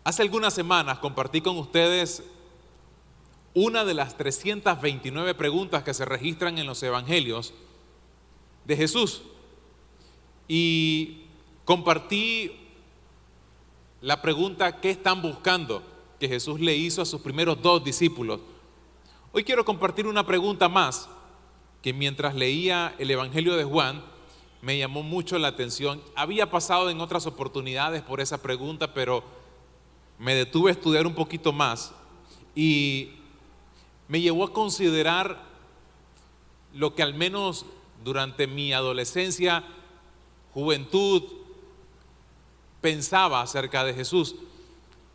Hace algunas semanas compartí con ustedes una de las 329 preguntas que se registran en los evangelios de Jesús y compartí la pregunta: ¿qué están buscando?, que Jesús le hizo a sus primeros 2 discípulos. Hoy quiero compartir una pregunta más que mientras leía el evangelio de Juan me llamó mucho la atención. Había pasado en otras oportunidades por esa pregunta, pero me detuve a estudiar un poquito más y me llevó a considerar lo que al menos durante mi adolescencia, juventud, pensaba acerca de Jesús.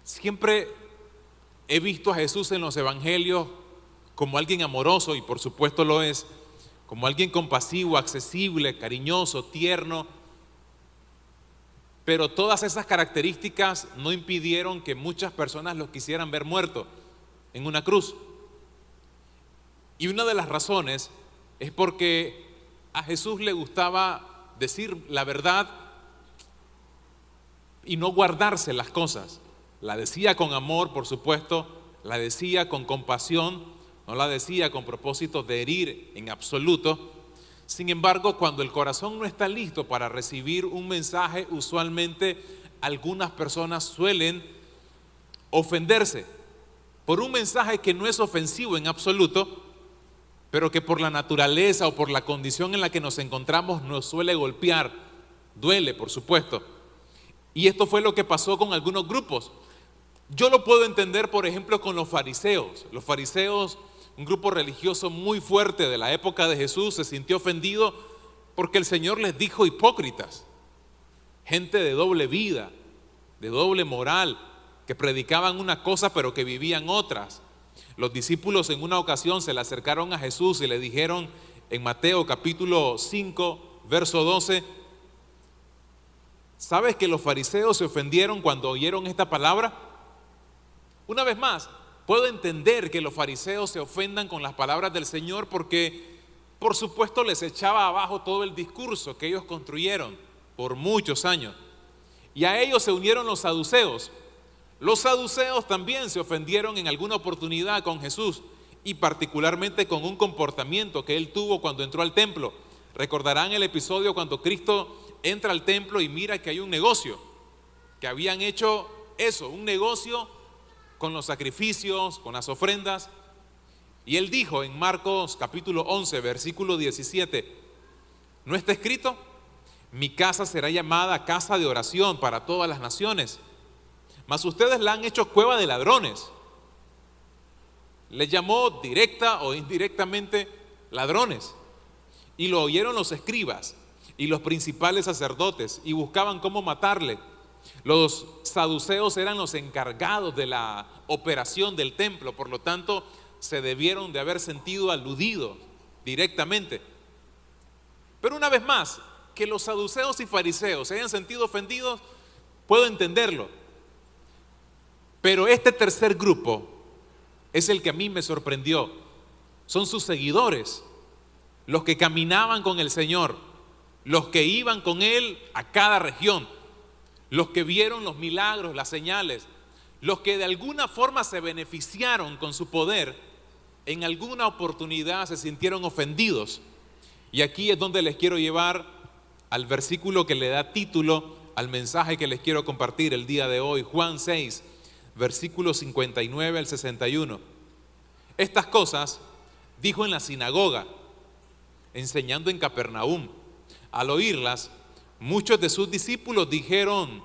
Siempre he visto a Jesús en los evangelios como alguien amoroso, y por supuesto lo es, como alguien compasivo, accesible, cariñoso, tierno. Pero todas esas características no impidieron que muchas personas lo quisieran ver muerto en una cruz. Y una de las razones es porque a Jesús le gustaba decir la verdad y no guardarse las cosas. La decía con amor, por supuesto, la decía con compasión, no la decía con propósito de herir en absoluto. Sin embargo, cuando el corazón no está listo para recibir un mensaje, usualmente algunas personas suelen ofenderse por un mensaje que no es ofensivo en absoluto, pero que por la naturaleza o por la condición en la que nos encontramos nos suele golpear. Duele, por supuesto. Y esto fue lo que pasó con algunos grupos. Yo lo puedo entender, por ejemplo, con los fariseos. Los fariseos, un grupo religioso muy fuerte de la época de Jesús, se sintió ofendido porque el Señor les dijo hipócritas, gente de doble vida, de doble moral, que predicaban una cosa pero que vivían otras. Los discípulos en una ocasión se le acercaron a Jesús y le dijeron en Mateo capítulo 5, verso 12: ¿sabes que los fariseos se ofendieron cuando oyeron esta palabra? Una vez más, puedo entender que los fariseos se ofendan con las palabras del Señor porque, por supuesto, les echaba abajo todo el discurso que ellos construyeron por muchos años. Y a ellos se unieron los saduceos. Los saduceos también se ofendieron en alguna oportunidad con Jesús, y particularmente con un comportamiento que él tuvo cuando entró al templo. Recordarán el episodio cuando Cristo entra al templo y mira que hay un negocio, que habían hecho eso, un negocio con los sacrificios, con las ofrendas. Y él dijo en Marcos capítulo 11, versículo 17: ¿no está escrito? Mi casa será llamada casa de oración para todas las naciones, mas ustedes la han hecho cueva de ladrones. Les llamó directa o indirectamente ladrones. Y lo oyeron los escribas y los principales sacerdotes y buscaban cómo matarle. Los saduceos eran los encargados de la operación del templo, por lo tanto se debieron de haber sentido aludidos directamente. Pero una vez más, que los saduceos y fariseos se hayan sentido ofendidos, puedo entenderlo. Pero este tercer grupo es el que a mí me sorprendió. Son sus seguidores, los que caminaban con el Señor, los que iban con Él a cada región, los que vieron los milagros, las señales, los que de alguna forma se beneficiaron con su poder. En alguna oportunidad se sintieron ofendidos. Y aquí es donde les quiero llevar al versículo que le da título al mensaje que les quiero compartir el día de hoy, Juan 6, versículos 59 al 61. Estas cosas dijo en la sinagoga, enseñando en Capernaum. Al oírlas, muchos de sus discípulos dijeron: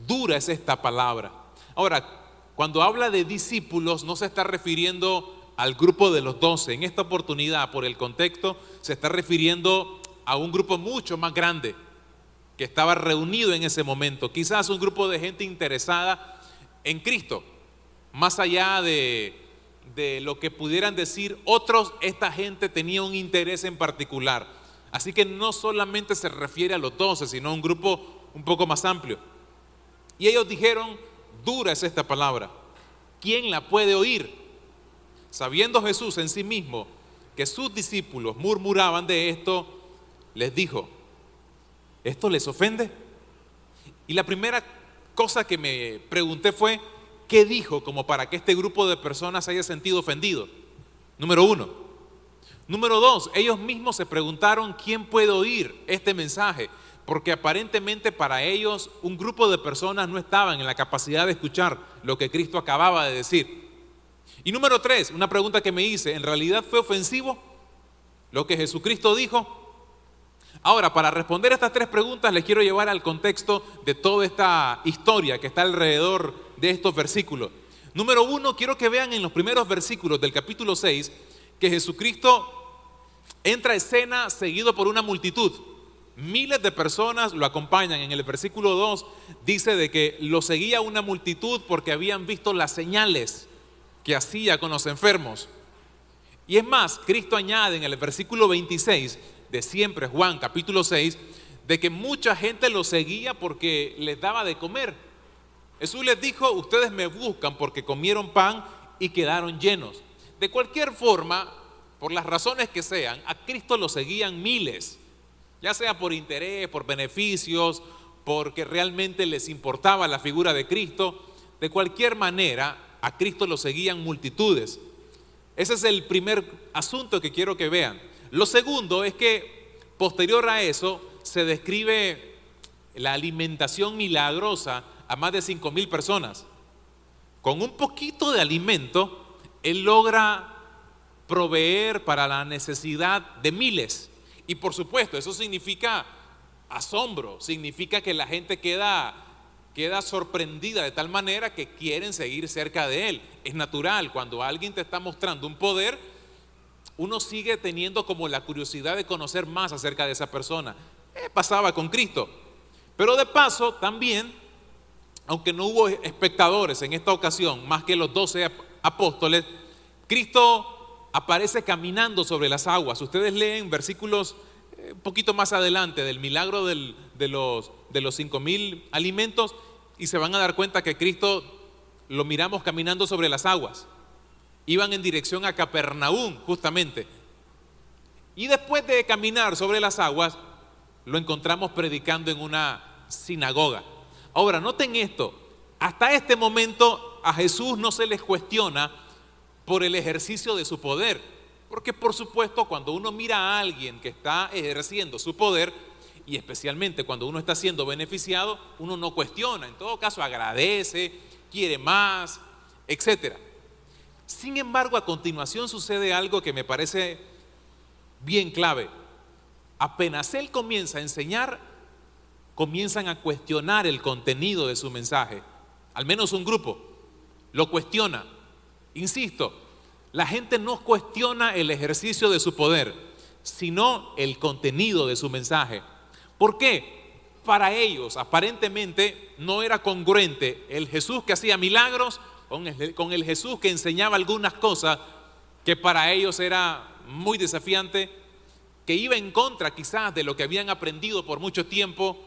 dura es esta palabra. Ahora, cuando habla de discípulos, no se está refiriendo al grupo de los 12. En esta oportunidad, por el contexto, se está refiriendo a un grupo mucho más grande que estaba reunido en ese momento. Quizás un grupo de gente interesada en Cristo, más allá de lo que pudieran decir otros. Esta gente tenía un interés en particular. Así que no solamente se refiere a los 12, sino a un grupo un poco más amplio. Y ellos dijeron: dura es esta palabra, ¿quién la puede oír? Sabiendo Jesús en sí mismo que sus discípulos murmuraban de esto, les dijo: ¿esto les ofende? Y la primera cosa que me pregunté fue, ¿qué dijo como para que este grupo de personas se haya sentido ofendido? Número uno. Número dos, ellos mismos se preguntaron quién puede oír este mensaje, porque aparentemente para ellos un grupo de personas no estaban en la capacidad de escuchar lo que Cristo acababa de decir. Y número tres, una pregunta que me hice, ¿en realidad fue ofensivo lo que Jesucristo dijo? Ahora, para responder estas tres preguntas les quiero llevar al contexto de toda esta historia que está alrededor de estos versículos. Número uno, quiero que vean en los primeros versículos del capítulo 6 que Jesucristo entra a escena seguido por una multitud. Miles de personas lo acompañan. En el versículo 2 dice de que lo seguía una multitud porque habían visto las señales que hacía con los enfermos. Y es más, Cristo añade en el versículo 26 de siempre, Juan capítulo 6, de que mucha gente lo seguía porque les daba de comer. Jesús les dijo, ustedes me buscan porque comieron pan y quedaron llenos. De cualquier forma, por las razones que sean, a Cristo lo seguían miles, ya sea por interés, por beneficios, porque realmente les importaba la figura de Cristo. De cualquier manera, a Cristo lo seguían multitudes. Ese es el primer asunto que quiero que vean. Lo segundo es que posterior a eso se describe la alimentación milagrosa a más de 5,000 personas. Con un poquito de alimento, Él logra proveer para la necesidad de miles. Y por supuesto, eso significa asombro, significa que la gente queda sorprendida de tal manera que quieren seguir cerca de Él. Es natural, cuando alguien te está mostrando un poder, uno sigue teniendo como la curiosidad de conocer más acerca de esa persona. Pasaba con Cristo. Pero de paso también, aunque no hubo espectadores en esta ocasión, más que los 12 apóstoles, Cristo aparece caminando sobre las aguas. Ustedes leen versículos un poquito más adelante del milagro de los 5,000 alimentos y se van a dar cuenta que Cristo lo miramos caminando sobre las aguas. Iban en dirección a Capernaum justamente. Y después de caminar sobre las aguas, lo encontramos predicando en una sinagoga. Ahora, noten esto, hasta este momento a Jesús no se les cuestiona por el ejercicio de su poder, porque por supuesto cuando uno mira a alguien que está ejerciendo su poder, y especialmente cuando uno está siendo beneficiado, uno no cuestiona, en todo caso agradece, quiere más, etcétera. Sin embargo, a continuación sucede algo que me parece bien clave. Apenas Él comienza a enseñar, comienzan a cuestionar el contenido de su mensaje. Al menos un grupo lo cuestiona. Insisto, la gente no cuestiona el ejercicio de su poder, sino el contenido de su mensaje. ¿Por qué? Para ellos aparentemente no era congruente el Jesús que hacía milagros con el Jesús que enseñaba algunas cosas que para ellos era muy desafiante, que iba en contra quizás de lo que habían aprendido por mucho tiempo,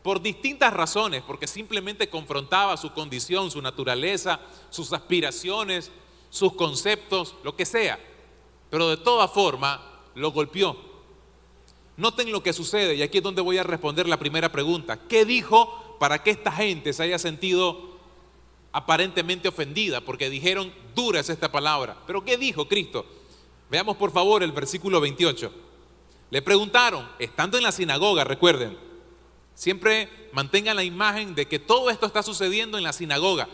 por distintas razones, porque simplemente confrontaba su condición, su naturaleza, sus aspiraciones, sus conceptos, lo que sea. Pero de toda forma lo golpeó. Noten lo que sucede, y aquí es donde voy a responder la primera pregunta. ¿Qué dijo para que esta gente se haya sentido aparentemente ofendida? Porque dijeron, dura es esta palabra. ¿Pero qué dijo Cristo? Veamos por favor el versículo 28. Le preguntaron, estando en la sinagoga, recuerden, siempre mantengan la imagen de que todo esto está sucediendo en la sinagoga.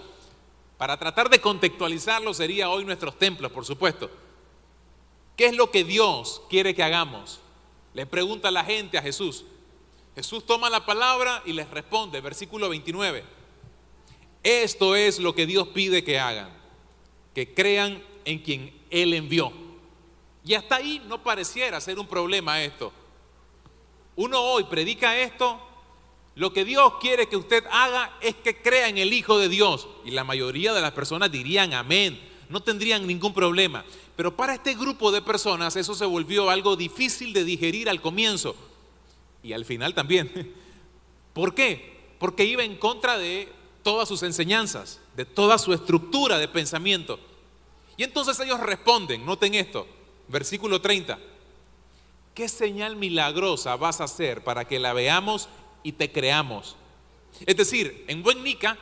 Para tratar de contextualizarlo sería hoy nuestros templos, por supuesto. ¿Qué es lo que Dios quiere que hagamos? Le pregunta la gente a Jesús. Jesús toma la palabra y les responde, versículo 29. Esto es lo que Dios pide que hagan, que crean en quien Él envió. Y hasta ahí no pareciera ser un problema esto. Uno hoy predica esto, lo que Dios quiere que usted haga es que crea en el Hijo de Dios. Y la mayoría de las personas dirían amén, no tendrían ningún problema. Pero para este grupo de personas eso se volvió algo difícil de digerir al comienzo y al final también. ¿Por qué? Porque iba en contra de todas sus enseñanzas, de toda su estructura de pensamiento. Y entonces ellos responden, noten esto, versículo 30. ¿Qué señal milagrosa vas a hacer para que la veamos y te creamos? Es decir, en buen nica,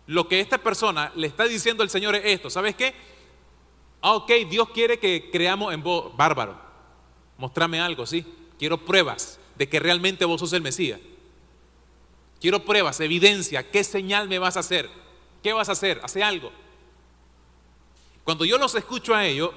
lo que esta persona le está diciendo al Señor es esto: ¿sabes qué? Ok, Dios quiere que creamos en vos. Bárbaro, mostrame algo, ¿sí? Quiero pruebas de que realmente vos sos el Mesías. Quiero pruebas, evidencia. ¿Qué señal me vas a hacer? ¿Qué vas a hacer? Hace algo. Cuando yo los escucho a ellos,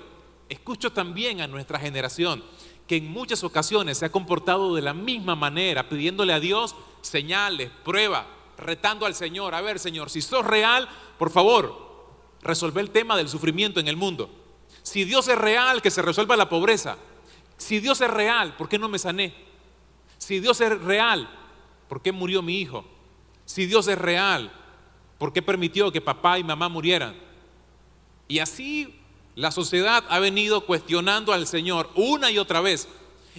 escucho también a nuestra generación, que en muchas ocasiones se ha comportado de la misma manera, pidiéndole a Dios señales, pruebas, retando al Señor: a ver, Señor, si sos real, por favor, resolver el tema del sufrimiento en el mundo. Si Dios es real, que se resuelva la pobreza. Si Dios es real, ¿por qué no me sané? Si Dios es real, ¿por qué murió mi hijo? Si Dios es real, ¿por qué permitió que papá y mamá murieran? Y así la sociedad ha venido cuestionando al Señor una y otra vez.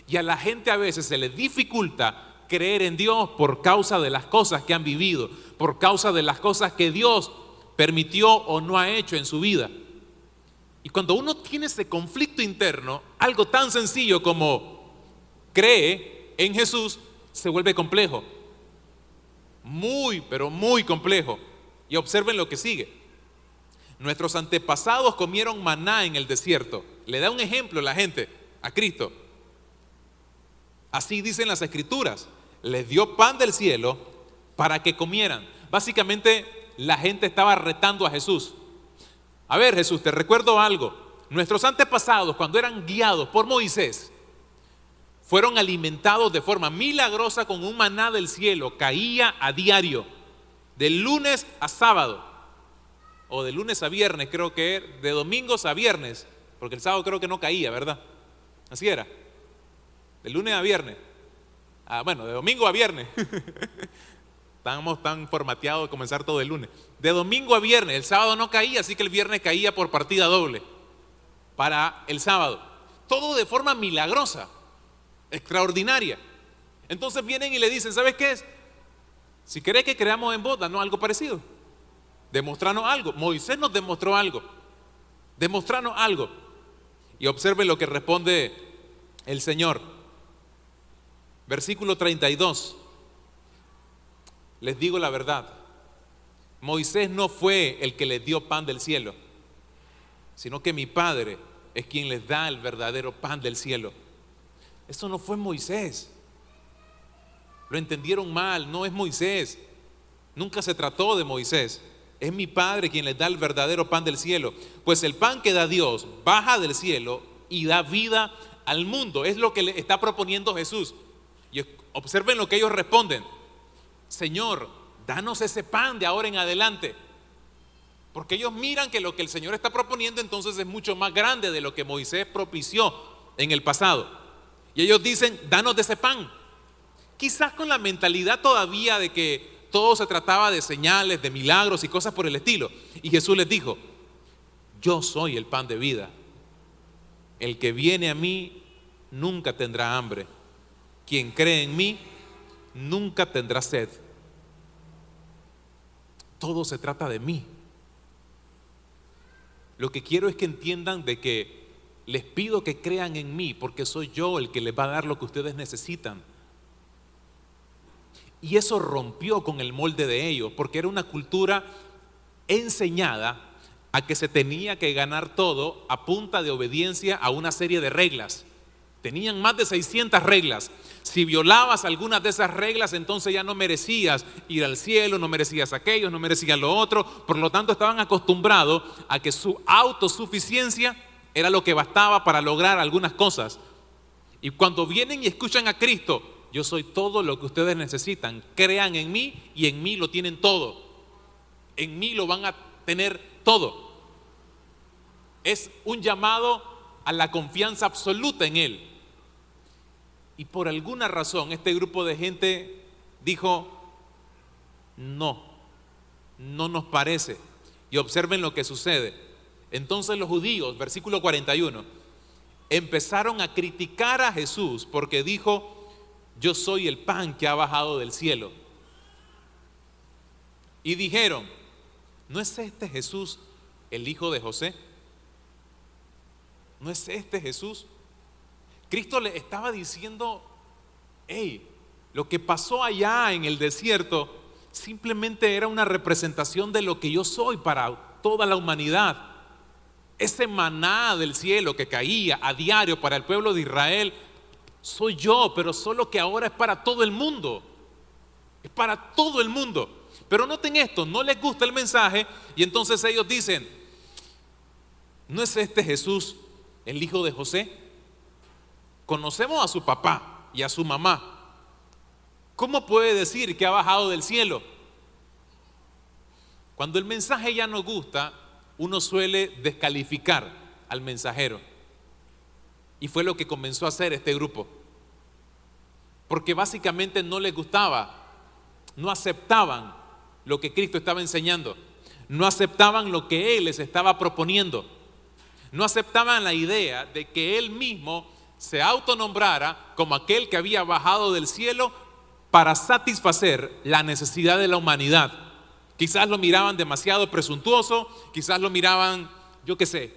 Y a la gente a veces se le dificulta creer en Dios por causa de las cosas que han vivido, por causa de las cosas que Dios permitió o no ha hecho en su vida. Y cuando uno tiene ese conflicto interno, algo tan sencillo como cree en Jesús se vuelve complejo. Muy, pero muy complejo. Y observen lo que sigue. Nuestros antepasados comieron maná en el desierto. Le da un ejemplo la gente a Cristo. Así dicen las Escrituras: les dio pan del cielo para que comieran. Básicamente la gente estaba retando a Jesús. A ver, Jesús, te recuerdo algo. Nuestros antepasados, cuando eran guiados por Moisés, fueron alimentados de forma milagrosa con un maná del cielo. Caía a diario, de lunes a sábado, o de lunes a viernes, creo que era, de domingos a viernes, porque el sábado creo que no caía, ¿verdad? Así era, de lunes a viernes. Bueno, de domingo a viernes. Estábamos tan formateados de comenzar todo el lunes. De domingo a viernes, el sábado no caía, así que el viernes caía por partida doble para el sábado. Todo de forma milagrosa, extraordinaria. Entonces vienen y le dicen: ¿sabes qué es? Si querés que creamos en vos, danos algo parecido. Demostrarnos algo. Moisés nos demostró algo. Demostrarnos algo. Y observen lo que responde el Señor. Versículo 32. Les digo la verdad, Moisés no fue el que les dio pan del cielo, sino que mi Padre es quien les da el verdadero pan del cielo. Eso no fue Moisés. Lo entendieron mal, no es Moisés. Nunca se trató de Moisés. Es mi Padre quien les da el verdadero pan del cielo. Pues el pan que da Dios baja del cielo y da vida al mundo. Es lo que le está proponiendo Jesús. Y observen lo que ellos responden: Señor, danos ese pan de ahora en adelante. Porque ellos miran que lo que el Señor está proponiendo entonces es mucho más grande de lo que Moisés propició en el pasado. Y ellos dicen: danos de ese pan. Quizás con la mentalidad todavía de que todo se trataba de señales, de milagros y cosas por el estilo. Y Jesús les dijo: yo soy el pan de vida. El que viene a mí nunca tendrá hambre. Quien cree en mí nunca tendrá sed. Todo se trata de mí. Lo que quiero es que entiendan de que les pido que crean en mí, porque soy yo el que les va a dar lo que ustedes necesitan. Y eso rompió con el molde de ellos, porque era una cultura enseñada a que se tenía que ganar todo a punta de obediencia a una serie de reglas. Tenían más de 600 reglas. Si violabas algunas de esas reglas, entonces ya no merecías ir al cielo, no merecías aquello, no merecías lo otro. Por lo tanto, estaban acostumbrados a que su autosuficiencia era lo que bastaba para lograr algunas cosas. Y cuando vienen y escuchan a Cristo: yo soy todo lo que ustedes necesitan, crean en mí y en mí lo tienen todo. En mí lo van a tener todo. Es un llamado a la confianza absoluta en Él. Y por alguna razón este grupo de gente dijo: no nos parece. Y observen lo que sucede. Entonces los judíos, versículo 41, empezaron a criticar a Jesús porque dijo: yo soy el pan que ha bajado del cielo. Y dijeron: ¿no es este Jesús el hijo de José? ¿No es este Jesús? Cristo le estaba diciendo: hey, Lo que pasó allá en el desierto simplemente era una representación de lo que yo soy para toda la humanidad. Ese maná del cielo que caía a diario para el pueblo de Israel, soy yo, pero solo que ahora es para todo el mundo. Es para todo el mundo. Pero noten esto, no les gusta el mensaje y entonces ellos dicen, ¿no es este Jesús el hijo de José? Conocemos a su papá y a su mamá. ¿Cómo puede decir que ha bajado del cielo? Cuando el mensaje ya no gusta, uno suele descalificar al mensajero. Y fue lo que comenzó a hacer este grupo. Porque básicamente no les gustaba, no aceptaban lo que Cristo estaba enseñando, no aceptaban lo que Él les estaba proponiendo, no aceptaban la idea de que Él mismo se autonombrara como aquel que había bajado del cielo para satisfacer la necesidad de la humanidad. Quizás lo miraban demasiado presuntuoso, quizás lo miraban, yo qué sé,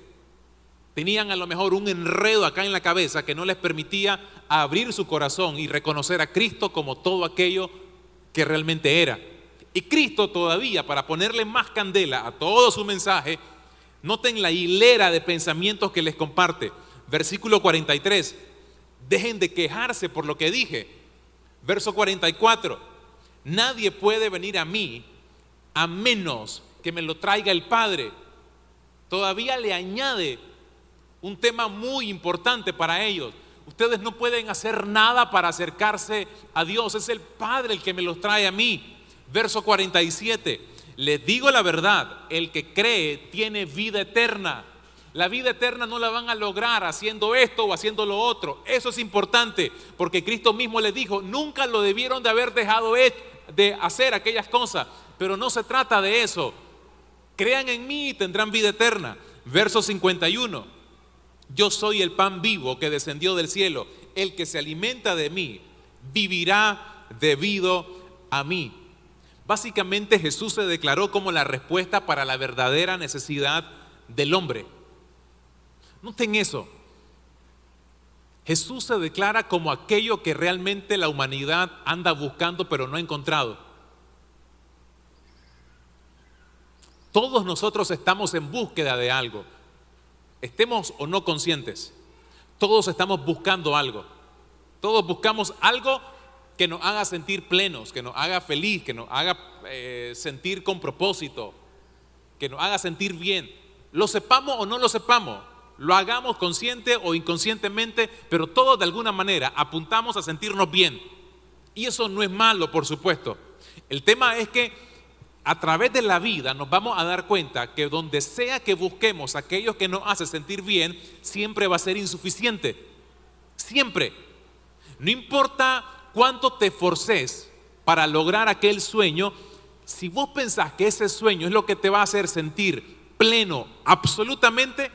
tenían a lo mejor un enredo acá en la cabeza que no les permitía abrir su corazón y reconocer a Cristo como todo aquello que realmente era. Y Cristo todavía, para ponerle más candela a todo su mensaje, noten la hilera de pensamientos que les comparte. Versículo 43, dejen de quejarse por lo que dije. Verso 44, nadie puede venir a mí a menos que me lo traiga el Padre. Todavía le añade un tema muy importante para ellos. Ustedes no pueden hacer nada para acercarse a Dios, es el Padre el que me los trae a mí. Verso 47, les digo la verdad, el que cree tiene vida eterna. La vida eterna no la van a lograr haciendo esto o haciendo lo otro. Eso es importante, porque Cristo mismo les dijo, nunca lo debieron de haber dejado de hacer aquellas cosas, pero no se trata de eso. Crean en mí y tendrán vida eterna. Verso 51, yo soy el pan vivo que descendió del cielo. El que se alimenta de mí vivirá debido a mí. Básicamente Jesús se declaró como la respuesta para la verdadera necesidad del hombre. Noten eso. Jesús se declara como aquello que realmente la humanidad anda buscando pero no ha encontrado. Todos nosotros estamos en búsqueda de algo, estemos o no conscientes. Todos estamos buscando algo. Todos buscamos algo que nos haga sentir plenos, que nos haga feliz, que nos haga sentir con propósito, que nos haga sentir bien. Lo sepamos o no lo sepamos, lo hagamos consciente o inconscientemente, pero todos de alguna manera apuntamos a sentirnos bien. Y eso no es malo, por supuesto. El tema es que a través de la vida nos vamos a dar cuenta que donde sea que busquemos aquello que nos hace sentir bien, siempre va a ser insuficiente. Siempre. No importa cuánto te esforces para lograr aquel sueño, si vos pensás que ese sueño es lo que te va a hacer sentir pleno, absolutamente,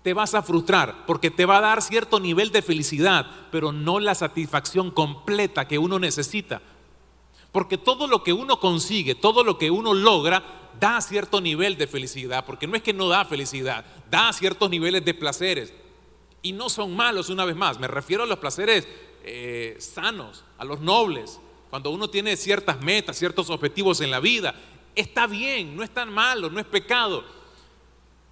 te vas a frustrar, porque te va a dar cierto nivel de felicidad, pero no la satisfacción completa que uno necesita. Porque todo lo que uno consigue, todo lo que uno logra, da cierto nivel de felicidad, porque no es que no da felicidad, da ciertos niveles de placeres. Y no son malos, una vez más, me refiero a los placeres sanos, a los nobles. Cuando uno tiene ciertas metas, ciertos objetivos en la vida, está bien, no es tan malo, no es pecado.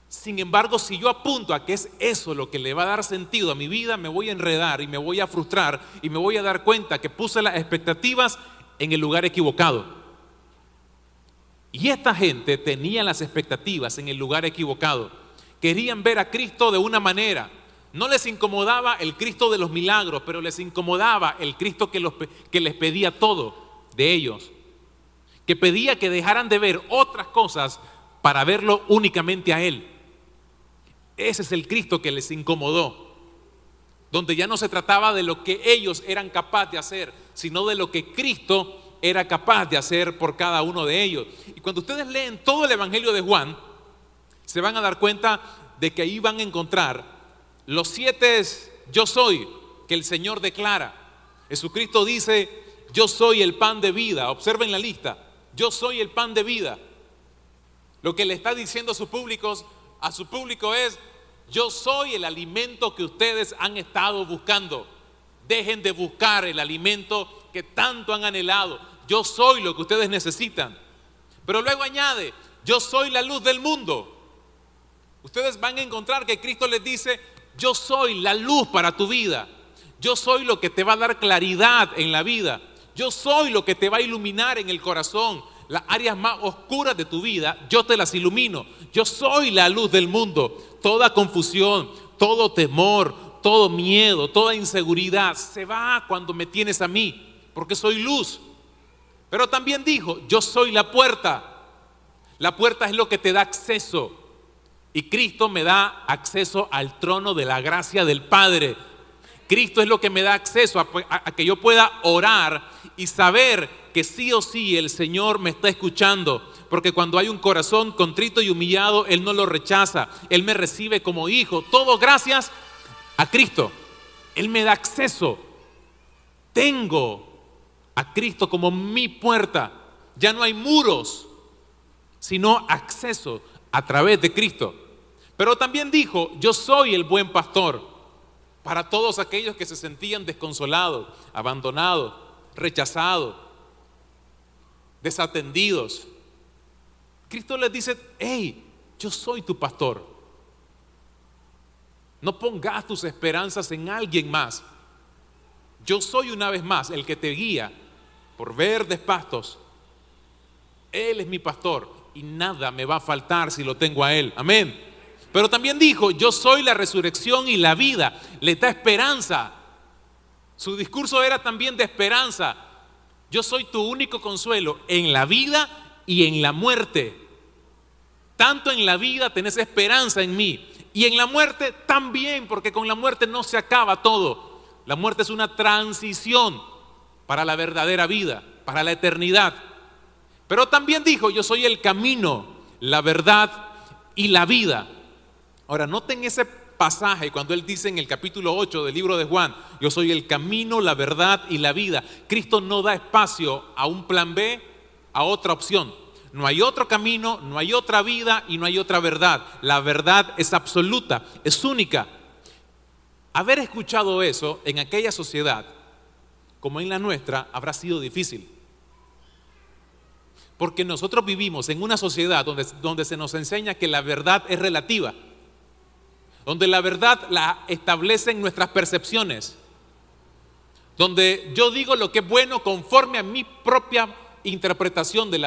Sin embargo, si yo apunto a que es eso lo que le va a dar sentido a mi vida, me voy a enredar y me voy a frustrar y me voy a dar cuenta que puse las expectativas en el lugar equivocado. Y esta gente tenía las expectativas en el lugar equivocado. Querían ver a Cristo de una manera. No les incomodaba el Cristo de los milagros, pero les incomodaba el Cristo que les pedía todo de ellos, que pedía que dejaran de ver otras cosas para verlo únicamente a Él. Ese es el Cristo que les incomodó, donde ya no se trataba de lo que ellos eran capaces de hacer, sino de lo que Cristo era capaz de hacer por cada uno de ellos. Y cuando ustedes leen todo el Evangelio de Juan, se van a dar cuenta de que ahí van a encontrar los 7 yo soy que el Señor declara. Jesucristo dice, yo soy el pan de vida. Observen la lista, yo soy el pan de vida. Lo que le está diciendo a su público es, yo soy el alimento que ustedes han estado buscando. Dejen de buscar el alimento que tanto han anhelado. Yo soy lo que ustedes necesitan. Pero luego añade, yo soy la luz del mundo. Ustedes van a encontrar que Cristo les dice, yo soy la luz para tu vida. Yo soy lo que te va a dar claridad en la vida. Yo soy lo que te va a iluminar en el corazón. Las áreas más oscuras de tu vida, yo te las ilumino. Yo soy la luz del mundo. Toda confusión, todo temor, todo miedo, toda inseguridad se va cuando me tienes a mí, porque soy luz. Pero también dijo, yo soy la puerta. La puerta es lo que te da acceso. Y Cristo me da acceso al trono de la gracia del Padre. Cristo es lo que me da acceso a que yo pueda orar y saber que sí o sí el Señor me está escuchando. Porque cuando hay un corazón contrito y humillado, Él no lo rechaza. Él me recibe como hijo. Todo gracias a Cristo. Él me da acceso. Tengo a Cristo como mi puerta. Ya no hay muros, sino acceso a través de Cristo. Pero también dijo, yo soy el buen pastor para todos aquellos que se sentían desconsolados, abandonados, rechazados, desatendidos. Cristo les dice, hey, yo soy tu pastor. No pongas tus esperanzas en alguien más. Yo soy una vez más el que te guía por verdes pastos. Él es mi pastor y nada me va a faltar si lo tengo a Él. Amén. Pero también dijo, yo soy la resurrección y la vida. Le da esperanza. Su discurso era también de esperanza. Yo soy tu único consuelo en la vida y en la muerte. Tanto en la vida tenés esperanza en mí. Y en la muerte también, porque con la muerte no se acaba todo. La muerte es una transición para la verdadera vida, para la eternidad. Pero también dijo, yo soy el camino, la verdad y la vida. Ahora, noten ese pasaje cuando él dice en el capítulo 8 del libro de Juan, yo soy el camino, la verdad y la vida. Cristo no da espacio a un plan B, a otra opción. No hay otro camino, no hay otra vida y no hay otra verdad. La verdad es absoluta, es única. Haber escuchado eso en aquella sociedad, como en la nuestra, habrá sido difícil. Porque nosotros vivimos en una sociedad donde se nos enseña que la verdad es relativa. Donde la verdad la establecen nuestras percepciones. Donde yo digo lo que es bueno conforme a mi propia interpretación de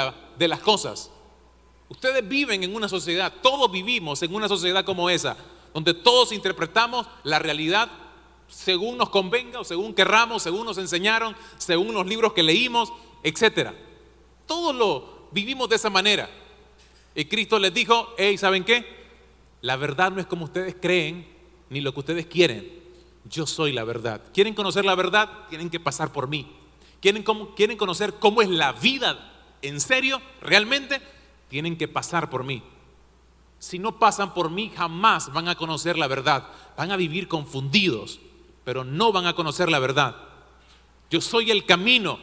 las cosas. Ustedes viven en una sociedad, todos vivimos en una sociedad como esa, donde todos interpretamos la realidad según nos convenga o según querramos, según nos enseñaron, según los libros que leímos, etc. Todos lo vivimos de esa manera. Y Cristo les dijo, hey, ¿saben qué? La verdad no es como ustedes creen, ni lo que ustedes quieren. Yo soy la verdad. ¿Quieren conocer la verdad? Tienen que pasar por mí. ¿Quieren conocer cómo es la vida en serio, realmente? Tienen que pasar por mí. Si no pasan por mí, jamás van a conocer la verdad. Van a vivir confundidos, pero no van a conocer la verdad. Yo soy el camino.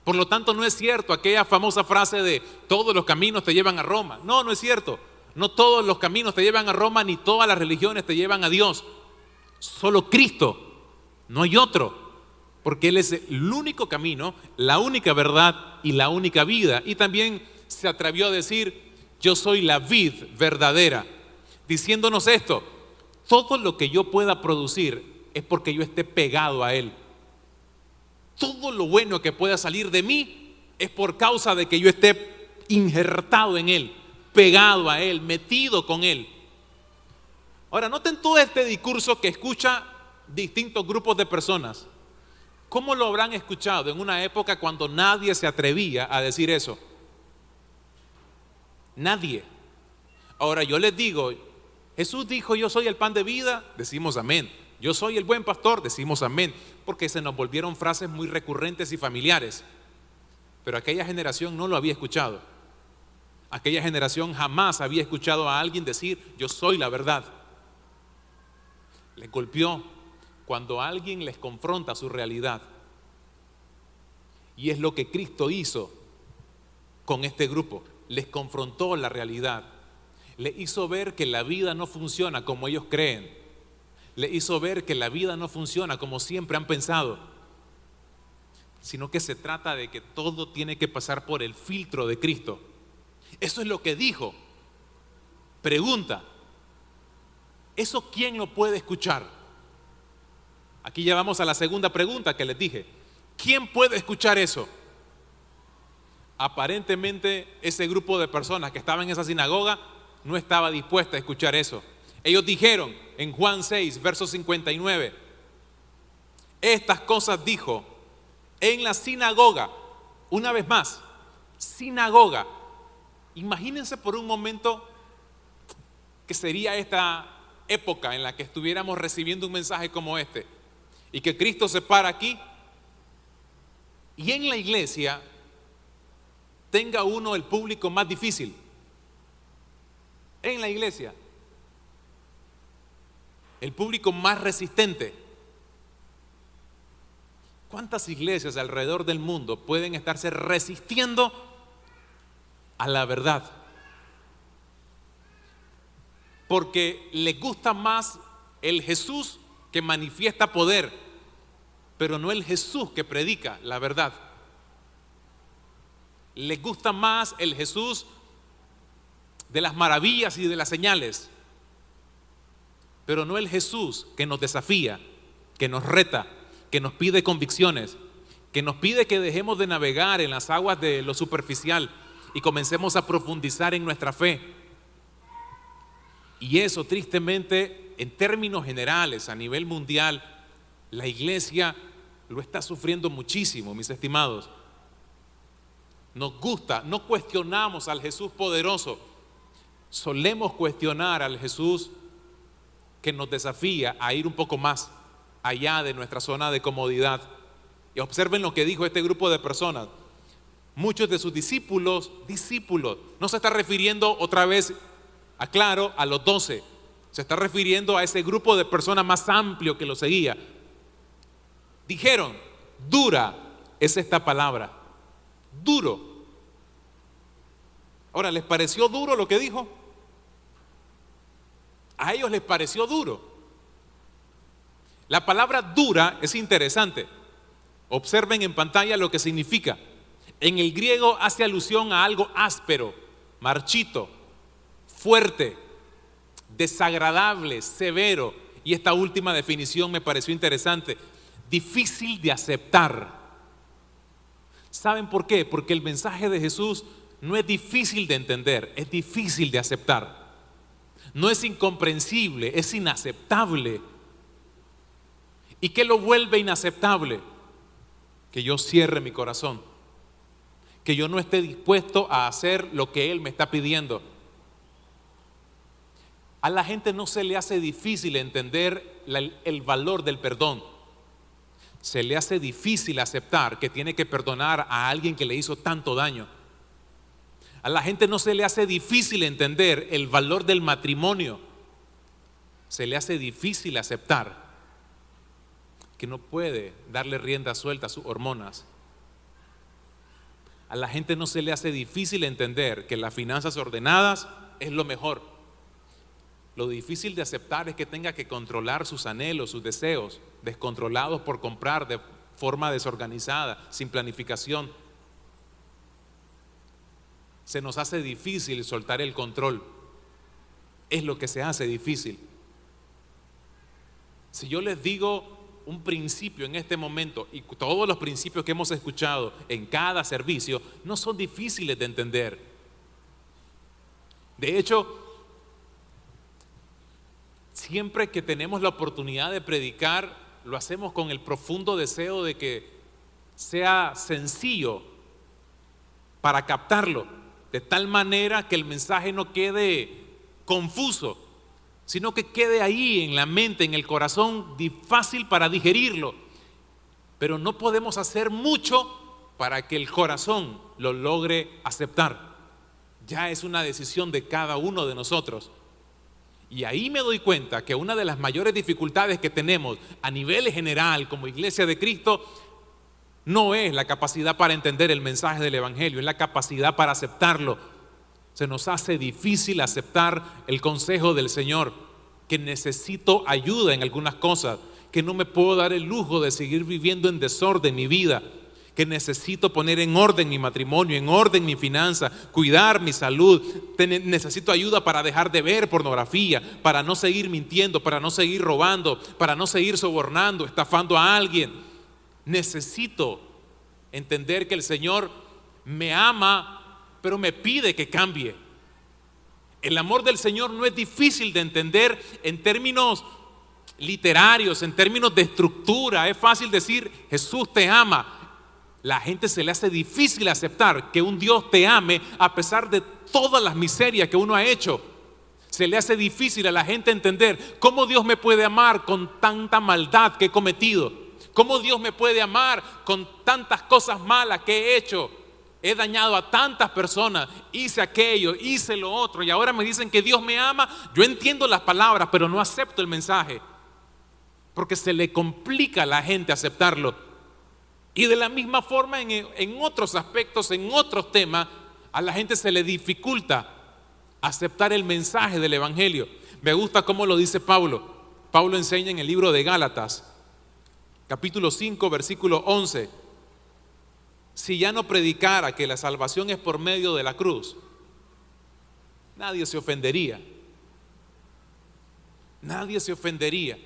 Por lo tanto, no es cierto aquella famosa frase de todos los caminos te llevan a Roma. No, no es cierto. No todos los caminos te llevan a Roma, ni todas las religiones te llevan a Dios. Solo Cristo, no hay otro. Porque Él es el único camino, la única verdad y la única vida. Y también se atrevió a decir, yo soy la vid verdadera. Diciéndonos esto, todo lo que yo pueda producir es porque yo esté pegado a Él. Todo lo bueno que pueda salir de mí es por causa de que yo esté injertado en Él, pegado a Él, metido con Él. Ahora, noten todo este discurso que escucha distintos grupos de personas. ¿Cómo lo habrán escuchado en una época cuando nadie se atrevía a decir eso? Nadie. Ahora yo les digo, Jesús dijo, yo soy el pan de vida, decimos amén. Yo soy el buen pastor, decimos amén. Porque se nos volvieron frases muy recurrentes y familiares. Pero aquella generación no lo había escuchado. Aquella generación jamás había escuchado a alguien decir, yo soy la verdad. Les golpeó cuando alguien les confronta su realidad. Y es lo que Cristo hizo con este grupo. Les confrontó la realidad. Les hizo ver que la vida no funciona como ellos creen. Les hizo ver que la vida no funciona como siempre han pensado. sino que se trata de que todo tiene que pasar por el filtro de Cristo. Eso es lo que dijo. Pregunta, ¿eso quién lo puede escuchar? Aquí ya vamos a la segunda pregunta que les dije. ¿Quién puede escuchar eso? Aparentemente ese grupo de personas que estaba en esa sinagoga no estaba dispuesta a escuchar eso. Ellos dijeron en Juan 6, verso 59, estas cosas dijo en la sinagoga. Una vez más, sinagoga. Imagínense por un momento que sería esta época en la que estuviéramos recibiendo un mensaje como este y que Cristo se para aquí y en la iglesia tenga uno el público más difícil. En la iglesia, el público más resistente. ¿Cuántas iglesias alrededor del mundo pueden estarse resistiendo a la verdad? Porque les gusta más el Jesús que manifiesta poder, pero no el Jesús que predica la verdad. Les gusta más el Jesús de las maravillas y de las señales, pero no el Jesús que nos desafía, que nos reta, que nos pide convicciones, que nos pide que dejemos de navegar en las aguas de lo superficial y comencemos a profundizar en nuestra fe. Y eso, tristemente, en términos generales, a nivel mundial, la iglesia lo está sufriendo muchísimo, mis estimados. Nos gusta, no cuestionamos al Jesús poderoso, solemos cuestionar al Jesús que nos desafía a ir un poco más allá de nuestra zona de comodidad. Y observen lo que dijo este grupo de personas. Muchos de sus discípulos, no se está refiriendo otra vez, aclaro, a los 12, se está refiriendo a ese grupo de personas más amplio que lo seguía. Dijeron, dura es esta palabra, duro. Ahora, ¿les pareció duro lo que dijo? A ellos les pareció duro. La palabra dura es interesante. Observen en pantalla lo que significa. En el griego hace alusión a algo áspero, marchito, fuerte, desagradable, severo. Y esta última definición me pareció interesante. Difícil de aceptar. ¿Saben por qué? Porque el mensaje de Jesús no es difícil de entender, es difícil de aceptar. No es incomprensible, es inaceptable. ¿Y qué lo vuelve inaceptable? Que yo cierre mi corazón, que yo no esté dispuesto a hacer lo que Él me está pidiendo. A la gente no se le hace difícil entender el valor del perdón. Se le hace difícil aceptar que tiene que perdonar a alguien que le hizo tanto daño. A la gente no se le hace difícil entender el valor del matrimonio. Se le hace difícil aceptar que no puede darle rienda suelta a sus hormonas. A la gente no se le hace difícil entender que las finanzas ordenadas es lo mejor. Lo difícil de aceptar es que tenga que controlar sus anhelos, sus deseos, descontrolados por comprar de forma desorganizada, sin planificación. Se nos hace difícil soltar el control. Es lo que se hace difícil. Si yo les digo un principio en este momento, y todos los principios que hemos escuchado en cada servicio no son difíciles de entender. De hecho, siempre que tenemos la oportunidad de predicar, lo hacemos con el profundo deseo de que sea sencillo para captarlo, de tal manera que el mensaje no quede confuso, sino que quede ahí en la mente, en el corazón, fácil para digerirlo. Pero no podemos hacer mucho para que el corazón lo logre aceptar. Ya es una decisión de cada uno de nosotros. Y ahí me doy cuenta que una de las mayores dificultades que tenemos a nivel general como Iglesia de Cristo no es la capacidad para entender el mensaje del Evangelio, es la capacidad para aceptarlo. Se nos hace difícil aceptar el consejo del Señor, que necesito ayuda en algunas cosas, que no me puedo dar el lujo de seguir viviendo en desorden mi vida, que necesito poner en orden mi matrimonio, en orden mi finanza, cuidar mi salud, necesito ayuda para dejar de ver pornografía, para no seguir mintiendo, para no seguir robando, para no seguir sobornando, estafando a alguien. Necesito entender que el Señor me ama, pero me pide que cambie. El amor del Señor no es difícil de entender en términos literarios, en términos de estructura. Es fácil decir, Jesús te ama. La gente se le hace difícil aceptar que un Dios te ame a pesar de todas las miserias que uno ha hecho. Se le hace difícil a la gente entender cómo Dios me puede amar con tanta maldad que he cometido. Cómo Dios me puede amar con tantas cosas malas que he hecho. He dañado a tantas personas, hice aquello, hice lo otro y ahora me dicen que Dios me ama. Yo entiendo las palabras, pero no acepto el mensaje porque se le complica a la gente aceptarlo. Y de la misma forma en otros aspectos, en otros temas, a la gente se le dificulta aceptar el mensaje del Evangelio. Me gusta cómo lo dice Pablo. Pablo enseña en el libro de Gálatas, capítulo 5, versículo 11. Si ya no predicara que la salvación es por medio de la cruz, nadie se ofendería. Nadie se ofendería.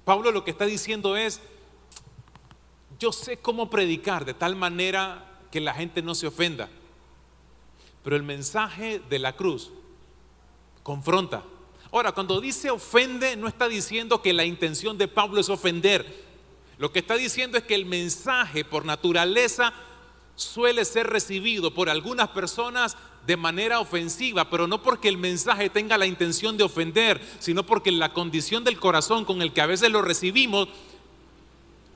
Pablo lo que está diciendo es, yo sé cómo predicar de tal manera que la gente no se ofenda, pero el mensaje de la cruz confronta. Ahora, cuando dice ofende, no está diciendo que la intención de Pablo es ofender. Lo que está diciendo es que el mensaje por naturaleza suele ser recibido por algunas personas de manera ofensiva, pero no porque el mensaje tenga la intención de ofender, sino porque la condición del corazón con el que a veces lo recibimos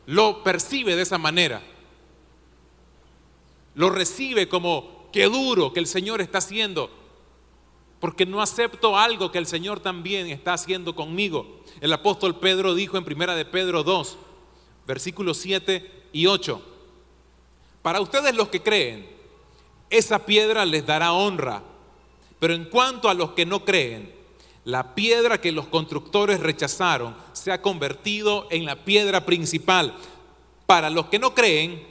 lo percibe de esa manera. Lo recibe como qué duro que el Señor está haciendo, porque no acepto algo que el Señor también está haciendo conmigo. El apóstol Pedro dijo en 1 de Pedro 2, versículos 7 y 8: para ustedes los que creen, esa piedra les dará honra, pero en cuanto a los que no creen, la piedra que los constructores rechazaron se ha convertido en la piedra principal. Para los que no creen,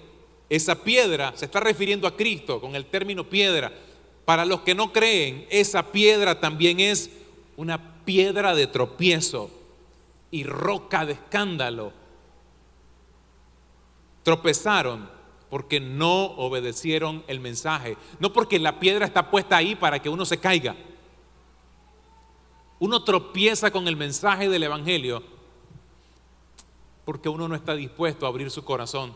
esa piedra, se está refiriendo a Cristo con el término piedra. Para los que no creen, esa piedra también es una piedra de tropiezo y roca de escándalo. Tropezaron porque no obedecieron el mensaje, no porque la piedra está puesta ahí para que uno se caiga. Uno tropieza con el mensaje del Evangelio porque uno no está dispuesto a abrir su corazón.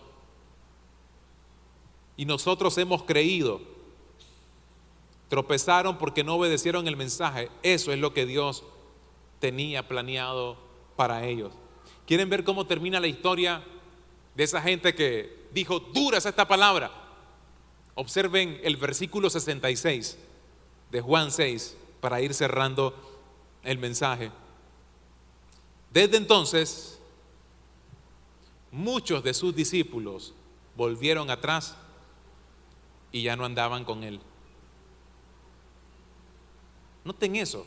Y nosotros hemos creído. Tropezaron porque no obedecieron el mensaje. Eso es lo que Dios tenía planeado para ellos. ¿Quieren ver cómo termina la historia de esa gente que dijo, dura es esta palabra? Observen el versículo 66 de Juan 6 para ir cerrando el mensaje. Desde entonces, muchos de sus discípulos volvieron atrás y ya no andaban con él. Noten eso.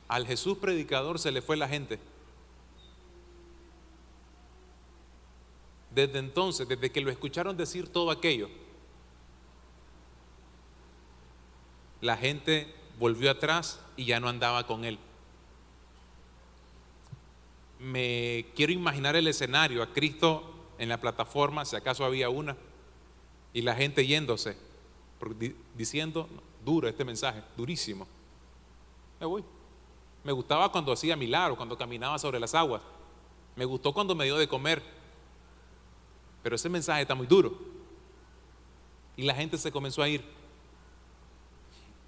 Al Jesús predicador se le fue la gente. Desde entonces, desde que lo escucharon decir todo aquello, la gente volvió atrás y ya no andaba con él. Me quiero imaginar el escenario, a Cristo en la plataforma, si acaso había una, y la gente yéndose, diciendo, duro este mensaje, durísimo. Me voy. Me gustaba cuando hacía milagros, cuando caminaba sobre las aguas. Me gustó cuando me dio de comer. Pero ese mensaje está muy duro. Y la gente se comenzó a ir.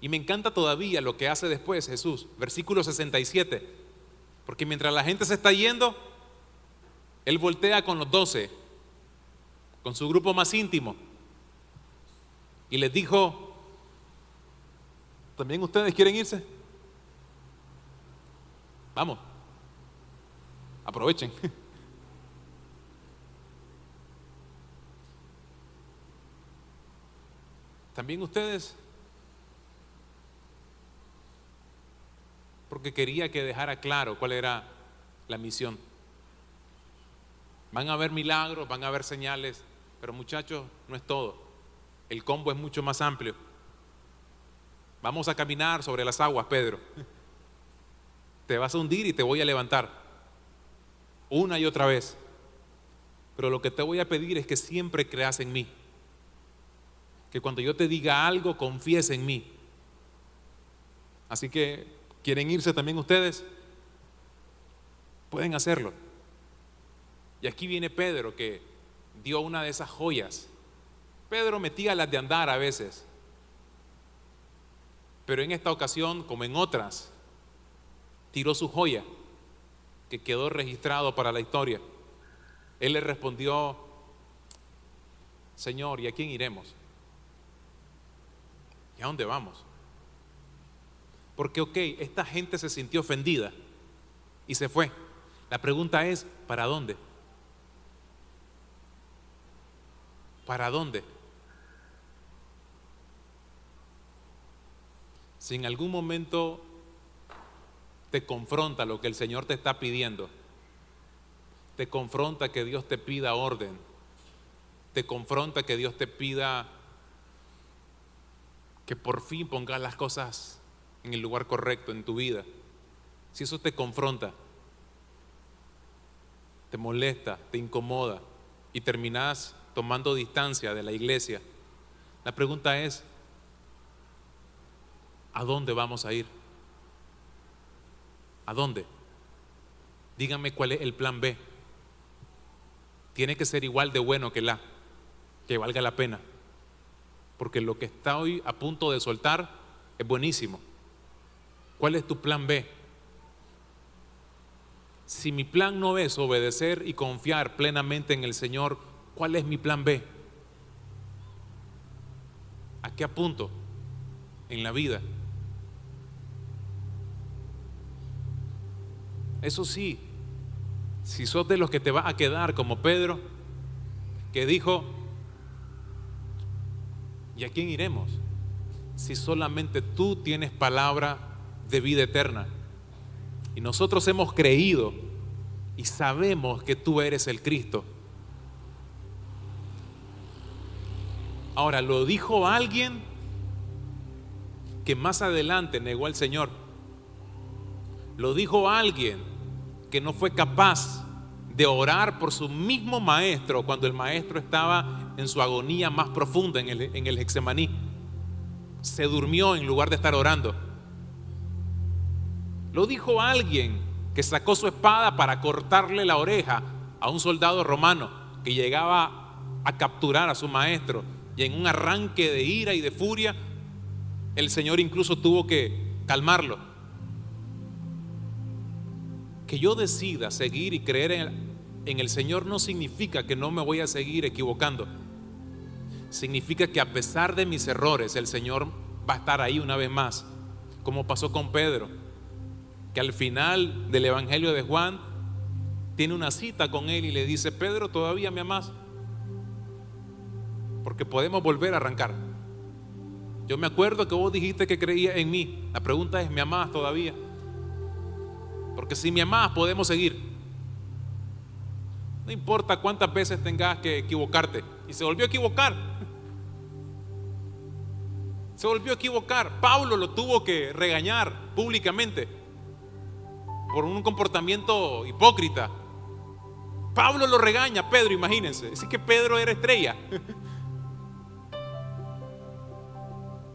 Y me encanta todavía lo que hace después Jesús, versículo 67. Porque mientras la gente se está yendo, Él voltea con los 12, con su grupo más íntimo, y les dijo, ¿también ustedes quieren irse? Vamos, aprovechen. ¿También ustedes? Porque quería que dejara claro cuál era la misión. Van a haber milagros, van a haber señales, Pero muchachos, no es todo. El combo es mucho más amplio. Vamos a caminar sobre las aguas, Pedro. Te vas a hundir y te voy a levantar. Una y otra vez. Pero lo que te voy a pedir es que siempre creas en mí. Que cuando yo te diga algo, confíes en mí. Así que, ¿quieren irse también ustedes? Pueden hacerlo. Y aquí viene Pedro, que dio una de esas joyas. Pedro metía las de andar a veces. Pero en esta ocasión, como en otras, tiró su joya, que quedó registrado para la historia. Él le respondió: Señor, ¿y a quién iremos? ¿Y a dónde vamos? Porque, esta gente se sintió ofendida y se fue. La pregunta es, ¿para dónde? ¿Para dónde? Si en algún momento te confronta lo que el Señor te está pidiendo, te confronta que Dios te pida orden, te confronta que Dios te pida que por fin pongas las cosas en el lugar correcto en tu vida, si eso te confronta, te molesta, te incomoda y terminas tomando distancia de la iglesia, la pregunta es: ¿a dónde vamos a ir? ¿A dónde? Díganme cuál es el plan B. Tiene que ser igual de bueno que el A, que valga la pena, porque lo que está hoy a punto de soltar es buenísimo. ¿Cuál es tu plan B? Si mi plan no es obedecer y confiar plenamente en el Señor, ¿cuál es mi plan B? ¿A qué apunto en la vida? Eso sí, si sos de los que te vas a quedar como Pedro, que dijo: ¿y a quién iremos? Si solamente tú tienes palabra de vida eterna. Y nosotros hemos creído y sabemos que tú eres el Cristo. Ahora, lo dijo alguien que más adelante negó al Señor. Lo dijo alguien que no fue capaz de orar por su mismo maestro cuando el maestro estaba en su agonía más profunda en el Getsemaní. Se durmió en lugar de estar orando. Lo dijo alguien que sacó su espada para cortarle la oreja a un soldado romano que llegaba a capturar a su maestro, y en un arranque de ira y de furia el Señor incluso tuvo que calmarlo. Que yo decida seguir y creer en el Señor no significa que no me voy a seguir equivocando. Significa que a pesar de mis errores, el Señor va a estar ahí una vez más, como pasó con Pedro, que al final del Evangelio de Juan tiene una cita con él y le dice: Pedro, ¿todavía me amás? Porque podemos volver a arrancar. Yo me acuerdo que vos dijiste que creías en mí. La pregunta es: ¿me amás todavía? Porque si me amás, podemos seguir. No importa cuántas veces tengas que equivocarte. Y se volvió a equivocar. Se volvió a equivocar. Pablo lo tuvo que regañar públicamente por un comportamiento hipócrita. Pablo lo regaña, Pedro, imagínense. Así que Pedro era estrella.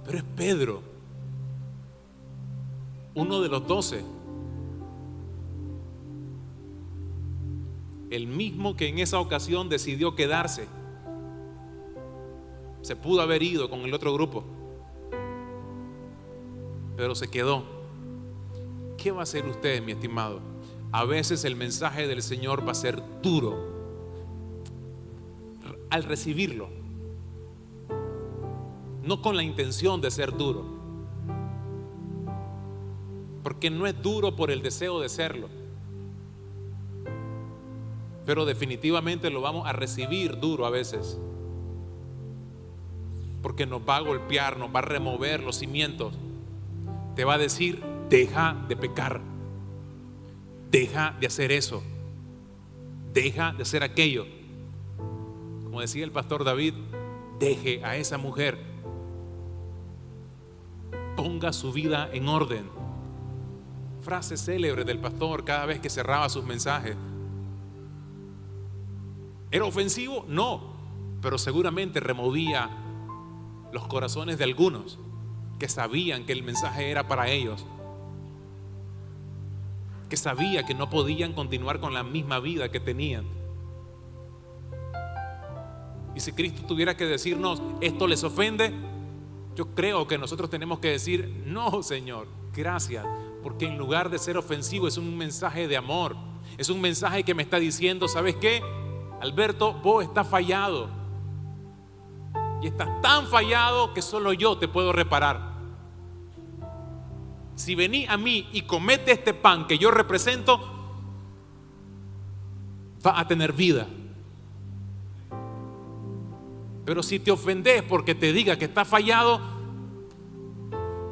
Pero es Pedro, uno de los 12, el mismo que en esa ocasión decidió quedarse. Se pudo haber ido con el otro grupo, pero se quedó. ¿Qué va a hacer usted, mi estimado? A veces el mensaje del Señor va a ser duro al recibirlo, no con la intención de ser duro, porque no es duro por el deseo de serlo, pero definitivamente lo vamos a recibir duro a veces, porque nos va a golpear, nos va a remover los cimientos. Te va a decir: deja de pecar, deja de hacer eso, deja de hacer aquello. Como como decía el pastor David, deje a esa mujer, ponga su vida en orden. Frase célebre del pastor cada vez que cerraba sus mensajes. ¿Era ofensivo? No, pero seguramente removía los corazones de algunos que sabían que el mensaje era para ellos, que sabía que no podían continuar con la misma vida que tenían. Y si Cristo tuviera que decirnos, ¿esto les ofende?, yo creo que nosotros tenemos que decir, no, Señor, gracias, porque en lugar de ser ofensivo es un mensaje de amor, es un mensaje que me está diciendo, ¿sabes qué? Alberto, vos estás fallado, y estás tan fallado que solo yo te puedo reparar. Si venís a mí y comete este pan que yo represento, va a tener vida. Pero si te ofendes porque te diga que estás fallado,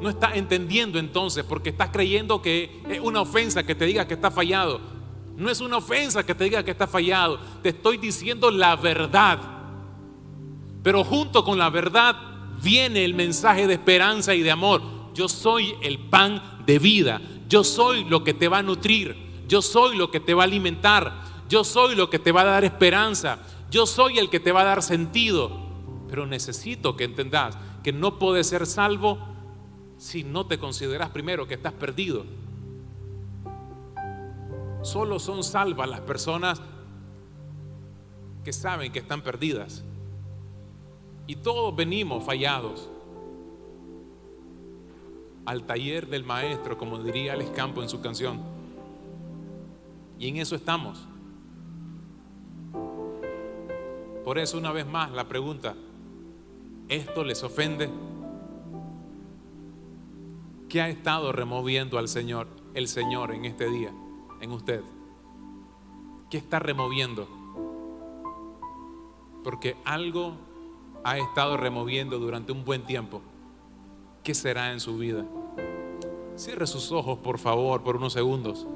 no estás entendiendo entonces, porque estás creyendo que es una ofensa que te diga que estás fallado. No es una ofensa que te diga que estás fallado, te estoy diciendo la verdad. Pero junto con la verdad viene el mensaje de esperanza y de amor. Yo soy el pan de vida, yo soy lo que te va a nutrir, yo soy lo que te va a alimentar, yo soy lo que te va a dar esperanza, yo soy el que te va a dar sentido. Pero necesito que entendas que no puedes ser salvo si no te consideras primero que estás perdido. Solo son salvas las personas que saben que están perdidas. Y todos venimos fallados al taller del maestro, como diría Alex Campo en su canción. Y en eso estamos. Por eso, una vez más, la pregunta: ¿esto les ofende? ¿Qué ha estado removiendo al Señor, el Señor en este día, en usted? ¿Qué está removiendo? Porque algo ha estado removiendo durante un buen tiempo. ¿Qué será en su vida? Cierre sus ojos, por favor, por unos segundos.